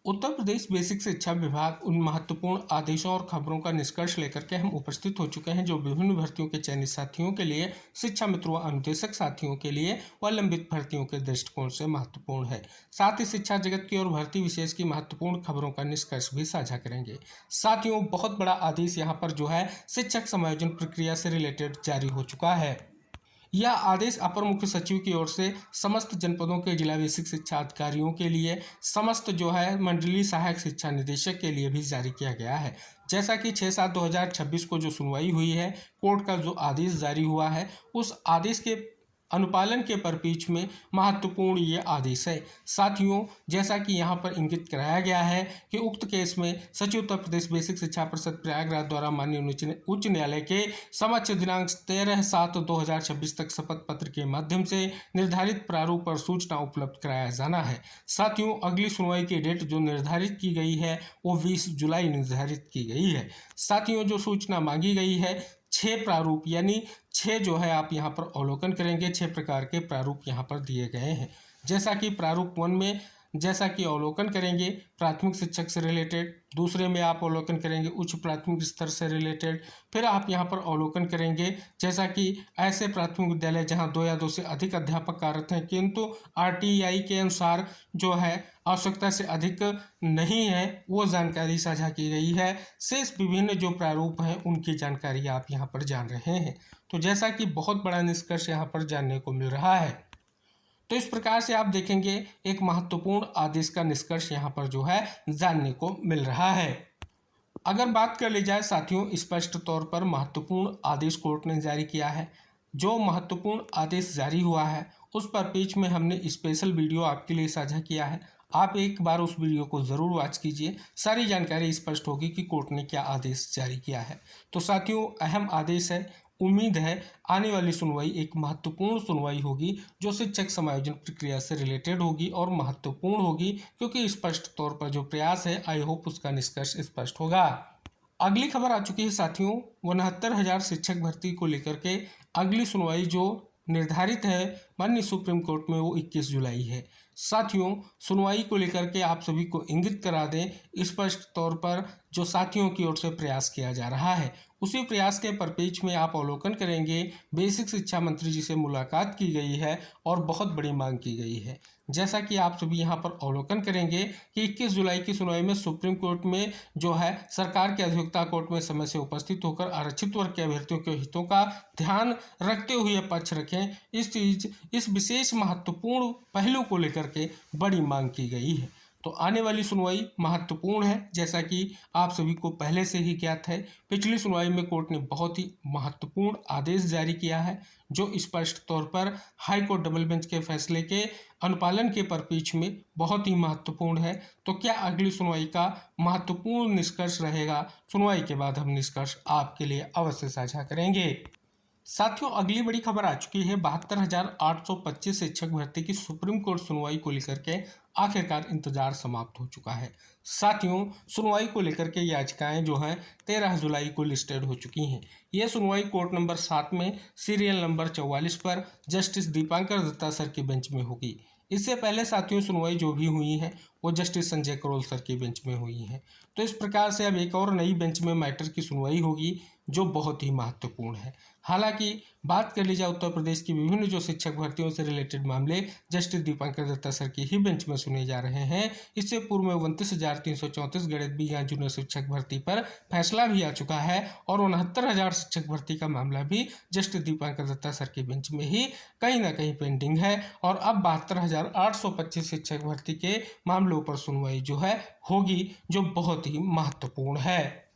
Uttar Pradesh basic शिक्षा विभाग उन महत्वपूर्ण आदेशों और खबरों का निष्कर्ष लेकर के हम उपस्थित हो चुके हैं जो विभिन्न भर्तियों के चयनित साथियों के लिए, शिक्षा मित्रों व अनुदेशक साथियों के लिए व लंबित भर्तियों के दृष्टिकोण से महत्वपूर्ण है। साथ ही शिक्षा जगत की और भर्ती विशेष की महत्वपूर्ण खबरों का निष्कर्ष भी साझा करेंगे। साथियों, बहुत बड़ा आदेश यहाँ पर जो है शिक्षक समायोजन प्रक्रिया से रिलेटेड जारी हो चुका है। यह आदेश अपर मुख्य सचिव की ओर से समस्त जनपदों के जिला बेसिक शिक्षा अधिकारियों के लिए, समस्त जो है मंडलीय सहायक शिक्षा निदेशक के लिए भी जारी किया गया है। जैसा कि 6/7/2026 को जो सुनवाई हुई है, कोर्ट का जो आदेश जारी हुआ है, उस आदेश के अनुपालन के परिप्रेक्ष्य में महत्वपूर्ण ये आदेश है। साथियों, जैसा कि यहाँ पर इंगित कराया गया है कि उक्त केस में सचिव उत्तर प्रदेश बेसिक शिक्षा परिषद प्रयागराज द्वारा माननीय उच्च न्यायालय के समक्ष दिनांक 13/7/2026 तक शपथ पत्र के माध्यम से निर्धारित प्रारूप पर सूचना उपलब्ध कराया जाना है। साथियों, अगली सुनवाई की डेट जो निर्धारित की गई है वो 20 जुलाई निर्धारित की गई है। साथियों, जो सूचना मांगी गई है 6 प्रारूप यानी 6 जो है आप यहाँ पर अवलोकन करेंगे, 6 प्रकार के प्रारूप यहाँ पर दिए गए हैं। जैसा कि प्रारूप 1 में जैसा कि अवलोकन करेंगे प्राथमिक शिक्षक से रिलेटेड, दूसरे में आप अवलोकन करेंगे उच्च प्राथमिक स्तर से रिलेटेड, फिर आप यहाँ पर अवलोकन करेंगे जैसा कि ऐसे प्राथमिक विद्यालय जहाँ 2 या 2 से अधिक अध्यापक कार्यरत हैं किंतु RTI के अनुसार जो है आवश्यकता से अधिक नहीं है, वो जानकारी साझा की गई है। शेष विभिन्न जो प्रारूप हैं उनकी जानकारी आप यहाँ पर जान रहे हैं। तो जैसा कि बहुत बड़ा निष्कर्ष यहाँ पर जानने को मिल रहा है, तो इस प्रकार से आप देखेंगे एक महत्वपूर्ण आदेश का निष्कर्ष यहाँ पर जो है जानने को मिल रहा है। अगर बात कर ली जाए साथियों, स्पष्ट तौर पर महत्वपूर्ण आदेश कोर्ट ने जारी किया है। जो महत्वपूर्ण आदेश जारी हुआ है उस परिप्रेक्ष्य में हमने स्पेशल वीडियो आपके लिए साझा किया है। आप एक बार उस वीडियो को ज़रूर वॉच कीजिए, सारी जानकारी स्पष्ट होगी कि कोर्ट ने क्या आदेश जारी किया है। तो साथियों, अहम आदेश है। उम्मीद है आने वाली सुनवाई एक महत्वपूर्ण सुनवाई होगी जो शिक्षक समायोजन प्रक्रिया से रिलेटेड होगी और महत्वपूर्ण होगी, क्योंकि स्पष्ट तौर पर जो प्रयास है आई होप उसका निष्कर्ष स्पष्ट होगा। अगली खबर आ चुकी है साथियों, 69,000 शिक्षक भर्ती को लेकर के अगली सुनवाई जो निर्धारित है माननीय सुप्रीम कोर्ट में वो 21 जुलाई है। साथियों, सुनवाई को लेकर के आप सभी को इंगित करा दें स्पष्ट तौर पर जो साथियों की ओर से प्रयास किया जा रहा है, उसी प्रयास के परिप्रेक्ष्य में आप अवलोकन करेंगे बेसिक शिक्षा मंत्री जी से मुलाकात की गई है और बहुत बड़ी मांग की गई है। जैसा कि आप सभी यहाँ पर अवलोकन करेंगे कि 21 जुलाई की सुनवाई में सुप्रीम कोर्ट में जो है सरकार के अधिवक्ता कोर्ट में समय से उपस्थित होकर आरक्षित वर्ग के अभ्यर्थियों के हितों का ध्यान रखते हुए पक्ष रखें, इस विशेष महत्वपूर्ण पहलू को लेकर के बड़ी मांग की गई है। तो आने वाली सुनवाई महत्वपूर्ण है, जैसा कि आप सभी को पहले से ही ज्ञात है। पिछली सुनवाई में कोर्ट ने बहुत ही महत्वपूर्ण आदेश जारी किया है जो स्पष्ट तौर पर हाई कोर्ट डबल बेंच के फैसले के अनुपालन के परिप्रेक्ष्य में बहुत ही महत्वपूर्ण है। तो क्या अगली सुनवाई का महत्वपूर्ण निष्कर्ष रहेगा, सुनवाई के बाद हम निष्कर्ष आपके लिए अवश्य साझा करेंगे। साथियों, अगली बड़ी खबर आ चुकी है 72,825 शिक्षक भर्ती की सुप्रीम कोर्ट सुनवाई को लेकर के आखिरकार इंतजार समाप्त हो चुका है। साथियों, सुनवाई को लेकर के याचिकाएं जो हैं 13 जुलाई को लिस्टेड हो चुकी हैं। यह सुनवाई कोर्ट नंबर 7 में सीरियल नंबर 44 पर जस्टिस दीपांकर दत्ता सर की बेंच में होगी। इससे पहले साथियों सुनवाई जो भी हुई है वो जस्टिस संजय करोल सर की बेंच में हुई है। तो इस प्रकार से अब एक और नई बेंच में मैटर की सुनवाई होगी जो बहुत ही महत्वपूर्ण है। हालांकि बात कर ली जाए उत्तर प्रदेश की विभिन्न जो शिक्षक भर्तियों से रिलेटेड मामले जस्टिस दीपांकर दत्ता सर की ही बेंच में सुने जा रहे हैं। इससे पूर्व में 29,334 गणित विज्ञान जूनियर शिक्षक भर्ती पर फैसला भी आ चुका है और 69,000 शिक्षक भर्ती का मामला भी जस्टिस दीपांकर दत्ता सर की बेंच में ही कहीं ना कहीं पेंडिंग है। और अब 72,825 शिक्षक भर्ती के मामलों पर सुनवाई जो है होगी जो बहुत ही महत्वपूर्ण है।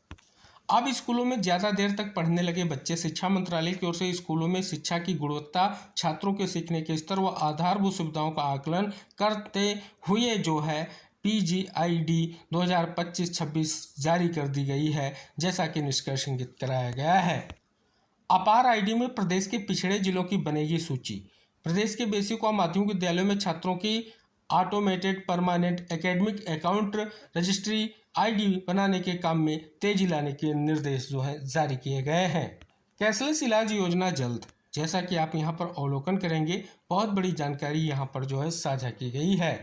अब स्कूलों में ज़्यादा देर तक पढ़ने लगे बच्चे, शिक्षा मंत्रालय की ओर से स्कूलों में शिक्षा की गुणवत्ता, छात्रों के सीखने के स्तर व आधारभूत सुविधाओं का आकलन करते हुए जो है PGID 2025-26 जारी कर दी गई है, जैसा कि निष्कर्ष इंगित कराया गया है। अपार ID में प्रदेश के पिछड़े जिलों की बनेगी सूची। प्रदेश के बेसिक व माध्यमिक विद्यालयों में छात्रों की automated permanent academic account registry ID बनाने के काम में तेजी लाने के निर्देश जो है जारी किए गए हैं। कैशलेस इलाज योजना जल्द, जैसा कि आप यहाँ पर अवलोकन करेंगे बहुत बड़ी जानकारी यहाँ पर जो है साझा की गई है।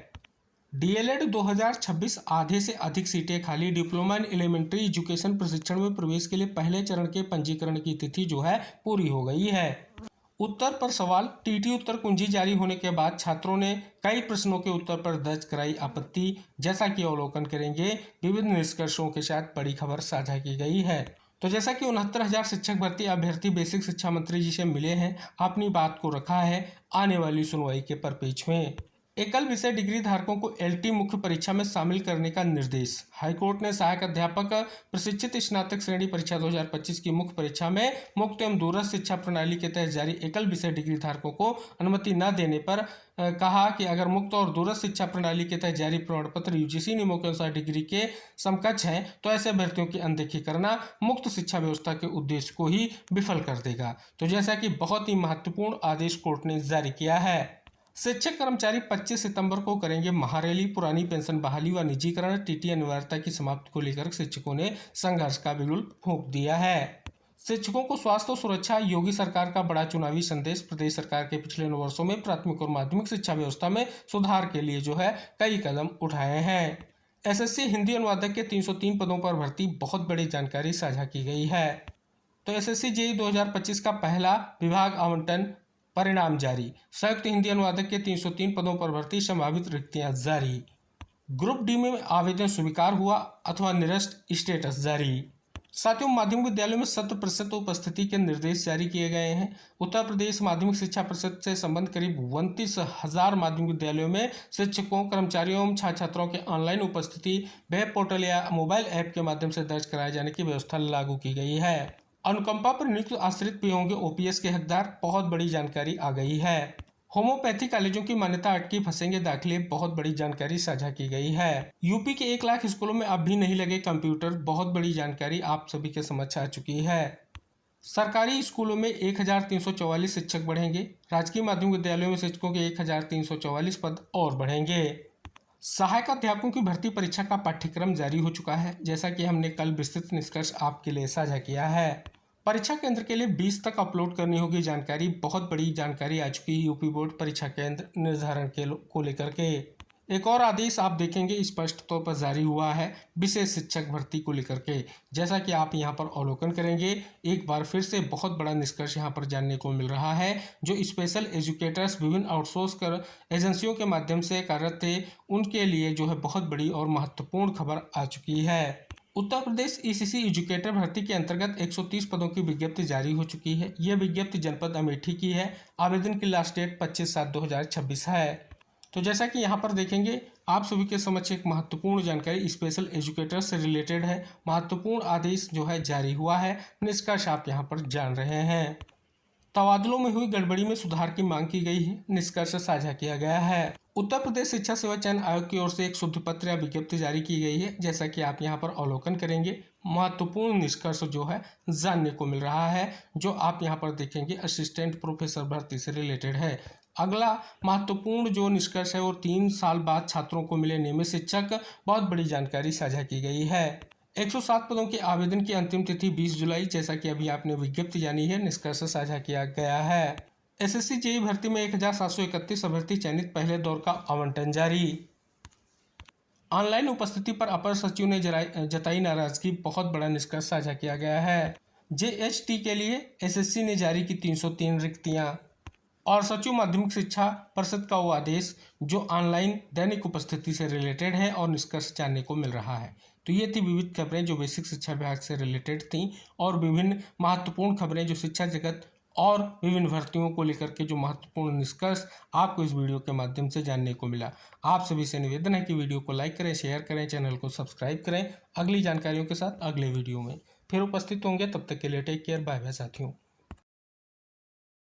डीएलएड 2026 आधे से अधिक सीटें खाली। डिप्लोमा इन एलिमेंट्री एजुकेशन प्रशिक्षण में प्रवेश के लिए पहले चरण के पंजीकरण की तिथि जो है पूरी हो गई है। उत्तर पर सवाल। टीटी उत्तर कुंजी जारी होने के बाद छात्रों ने कई प्रश्नों के उत्तर पर दर्ज कराई आपत्ति। जैसा कि अवलोकन करेंगे, विभिन्न निष्कर्षों के साथ बड़ी खबर साझा की गई है। तो जैसा कि 69,000 शिक्षक भर्ती अभ्यर्थी बेसिक शिक्षा मंत्री जी से मिले हैं, अपनी बात को रखा है आने वाली सुनवाई के परिपेक्ष में। एकल विषय डिग्री धारकों को एलटी मुख्य परीक्षा में शामिल करने का निर्देश। हाईकोर्ट ने सहायक अध्यापक प्रशिक्षित स्नातक श्रेणी परीक्षा 2025 की मुख्य परीक्षा में मुक्त एवं दूरस्थ शिक्षा प्रणाली के तहत जारी एकल विषय डिग्री धारकों को अनुमति न देने पर कहा कि अगर मुक्त और दूरस्थ शिक्षा प्रणाली के तहत जारी प्रमाण पत्र यूजीसी नियमों के अनुसार डिग्री के समकक्ष हैं तो ऐसे अभ्यर्थियों की अनदेखी करना मुक्त शिक्षा व्यवस्था के उद्देश्य को ही विफल कर देगा। तो जैसा कि बहुत ही महत्वपूर्ण आदेश कोर्ट ने जारी किया है। शिक्षक कर्मचारी 25 सितंबर को करेंगे महारैली। पुरानी पेंशन बहाली व निजीकरण, टीटी अनिवार्यता की समाप्ति को लेकर शिक्षकों ने संघर्ष का बिगुल फूंक दिया है। शिक्षकों को स्वास्थ्य और सुरक्षा, योगी सरकार का बड़ा चुनावी संदेश। प्रदेश सरकार के पिछले 9 वर्षों में प्राथमिक और माध्यमिक शिक्षा व्यवस्था में सुधार के लिए जो है कई कदम उठाए हैं। एसएससी हिंदी अनुवादक के 303 पदों पर भर्ती, बहुत बड़ी जानकारी साझा की गई है। तो एसएससी जेईई 2025 का पहला विभाग आवंटन परिणाम जारी। संयुक्त हिंदी अनुवादक के 303 पदों पर भर्ती, संभावित रिक्तियां जारी। ग्रुप डी में आवेदन स्वीकार हुआ अथवा निरस्त, स्टेटस जारी। साथियों, माध्यमिक विद्यालयों में 100% उपस्थिति के निर्देश जारी किए गए हैं। उत्तर प्रदेश माध्यमिक शिक्षा परिषद से संबंध करीब 29,000 माध्यमिक विद्यालयों में शिक्षकों, कर्मचारियों एवं छात्र छात्राओं के ऑनलाइन उपस्थिति वेब पोर्टल या मोबाइल ऐप के माध्यम से दर्ज कराए जाने की व्यवस्था लागू की गई है। अनुकंपा पर नियुक्त आश्रित भी होंगे ओपीएस के हकदार, बहुत बड़ी जानकारी आ गई है। होम्योपैथी कॉलेजों की मान्यता अटकी, फंसेंगे दाखिले, बहुत बड़ी जानकारी साझा की गई है। यूपी के 1 लाख स्कूलों में अब भी नहीं लगे कंप्यूटर, बहुत बड़ी जानकारी आप सभी के समक्ष आ चुकी है। सरकारी स्कूलों में 1,344 शिक्षक बढ़ेंगे। राजकीय माध्यमिक विद्यालयों में शिक्षकों के 1,344 पद और बढ़ेंगे। सहायक अध्यापकों की भर्ती परीक्षा का पाठ्यक्रम जारी हो चुका है, जैसा कि हमने कल विस्तृत निष्कर्ष आपके लिए साझा किया है। परीक्षा केंद्र के लिए 20 तक अपलोड करनी होगी जानकारी, बहुत बड़ी जानकारी आ चुकी है यूपी बोर्ड परीक्षा केंद्र निर्धारण को लेकर के। एक और आदेश आप देखेंगे स्पष्ट तौर पर जारी हुआ है विशेष शिक्षक भर्ती को लेकर के, जैसा कि आप यहां पर अवलोकन करेंगे। एक बार फिर से बहुत बड़ा निष्कर्ष यहां पर जानने को मिल रहा है। जो स्पेशल एजुकेटर्स विभिन्न आउटसोर्स कर एजेंसियों के माध्यम से कार्यरत थे, उनके लिए जो है बहुत बड़ी और महत्वपूर्ण खबर आ चुकी है। उत्तर प्रदेश ईसीसी एजुकेटर भर्ती के अंतर्गत 130 पदों की विज्ञप्ति जारी हो चुकी है। यह विज्ञप्ति जनपद अमेठी की है। आवेदन की लास्ट डेट 25/7/2026 है। तो जैसा कि यहाँ पर देखेंगे, आप सभी के समक्ष एक महत्वपूर्ण जानकारी स्पेशल एजुकेटर से रिलेटेड है। महत्वपूर्ण आदेश जो है जारी हुआ है, निष्कर्ष आप यहाँ पर जान रहे हैं। तबादलों में हुई गड़बड़ी में सुधार की मांग की गई है, निष्कर्ष साझा किया गया है। उत्तर प्रदेश शिक्षा सेवा चयन आयोग की ओर से एक शुद्ध पत्र या विज्ञप्ति जारी की गई है, जैसा कि आप यहाँ पर अवलोकन करेंगे। महत्वपूर्ण निष्कर्ष जो है जानने को मिल रहा है, जो आप यहाँ पर देखेंगे असिस्टेंट प्रोफेसर भर्ती से रिलेटेड है। अगला महत्वपूर्ण जो निष्कर्ष है वो 3 साल बाद छात्रों को मिले नियमित शिक्षक, बहुत बड़ी जानकारी साझा की गई है। 107 पदों के आवेदन की अंतिम तिथि 20 जुलाई, जैसा कि अभी आपने विज्ञप्ति जानी है, निष्कर्ष साझा किया गया है। एसएससी जेईई भर्ती में 1,731 अभ्यर्थी चयनित, पहले दौर का आवंटन जारी। ऑनलाइन उपस्थिति पर अपर सचिव ने जताई नाराजगी, बहुत बड़ा निष्कर्ष साझा किया गया है। जेएचटी के लिए एसएससी ने जारी की 303 रिक्तियां। और सचिव माध्यमिक शिक्षा परिषद का वो आदेश जो ऑनलाइन दैनिक उपस्थिति से रिलेटेड है और निष्कर्ष जानने को मिल रहा है। तो ये थी विविध खबरें जो बेसिक शिक्षा विभाग से रिलेटेड थी, और विभिन्न महत्वपूर्ण खबरें जो शिक्षा जगत और विभिन्न भर्तियों को लेकर के जो महत्वपूर्ण निष्कर्ष आपको इस वीडियो के माध्यम से जानने को मिला। आप सभी से निवेदन है कि वीडियो को लाइक करें, शेयर करें, चैनल को सब्सक्राइब करें। अगली जानकारियों के साथ अगले वीडियो में फिर उपस्थित होंगे, तब तक के लिए टेक केयर, बाय बाय साथियों।